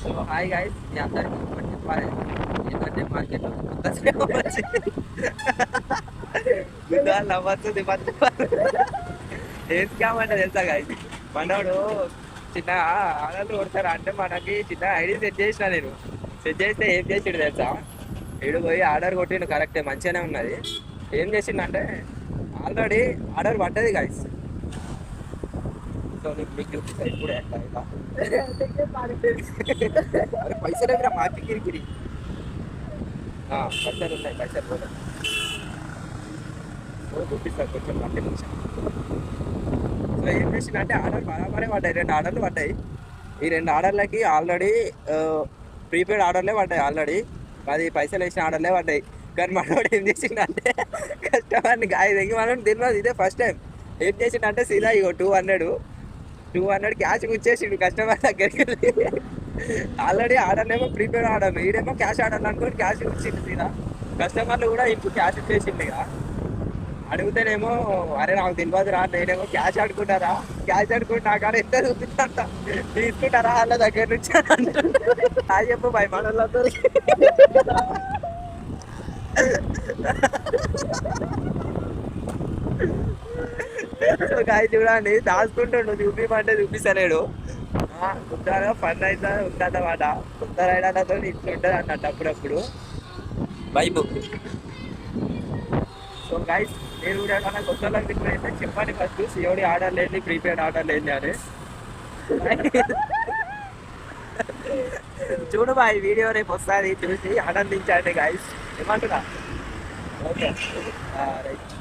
So hi guys, మీ అందరికీ ఒకటి చెప్పాలి. ఏంటంటే మార్కెట్లో కొత్త సేవ వచ్చింది. గుద్దాలు నవ్వచ్చు దిపచ్చు. ఏం స్కామ్ అంటే తెలుసా గైస్, మనోడు చిన్న ఆర్డర్లు కొడతారా అంటే మనకి చిన్న ఐడి సెట్ చేసిన నేను. సెట్ చేస్తే ఏం చేసిండు తెలుసా, వీడు పోయి ఆర్డర్ కొట్టిండు కరెక్టే, మంచిగానే ఉన్నది. ఏం చేసిండంటే ఆల్రెడీ ఆర్డర్ పడ్డది గైస్. సో మీకు చూపిస్తా ఇప్పుడే ఇలా. అరే పైసలు ఎదురా మార్చి గిరిగిరి పైసలు ఉన్నాయి, పైసలు పోలేదు. సో చూపిస్తాను కొంచెం మట్టి నిమిషం. సో ఏం చేసిందంటే ఆర్డర్ బరాబరే పడ్డాయి, 2 ఆర్డర్లు పడ్డాయి. ఈ 2 ఆర్డర్లకి ఆల్రెడీ ప్రీపెయిడ్ ఆర్డర్లే పడ్డాయి. ఆల్రెడీ అది పైసలు వేసిన ఆర్డర్లే పడ్డాయి. కానీ మనోడు ఏం చేసిండంటే కస్టమర్ని గాయ దగ్గర మనం తెలియదు, ఇదే ఫస్ట్ టైం. ఏం చేసిండంటే సీదా ఇగో 200 క్యాష్ ఇచ్చేసిండు కస్టమర్ దగ్గరికి. ఆల్రెడీ ఆర్డర్ ఏమో ప్రీపెయిడ్ ఆర్డర్, ఈడేమో క్యాష్ ఆర్డర్ అనుకోని క్యాష్ ఇచ్చిండు సీదా. కస్టమర్లు కూడా ఇప్పుడు క్యాష్ ఇచ్చేసిండు. ఇక అడిగితేనేమో అరే నాకు తెలియదు రా, నేనేమో క్యాష్ ఆడుకుంటారా, క్యాష్ ఆడుకుంటే నా కాడ ఎంత చూపిస్తా తీసుకుంటారా వాళ్ళ దగ్గర నుంచి అని చెప్పు భయ మనతో. కాయ చూడండి, దాచుకుంటుండు, చూపిమంటే చూపిస్తలేడు. కొత్తగా ఫన్ అయితే ఉందన్నమాట. కొత్త రైడర్లతో ఇట్లా ఉంటుంది అన్నట్టు అప్పుడప్పుడు వైబ్. సో గైస్, నేను కూడా ఏమన్నా కొత్త ఇప్పుడు అయితే చెప్పండి ఫస్ట్, సిఓడి ఆర్డర్ లేని ప్రీపెయిడ్ ఆర్డర్ లేని అని. చూడు బాయ్, వీడియో రేపు వస్తుంది, చూసి ఆనందించండి గైస్. ఏమంటున్నా? Okay right.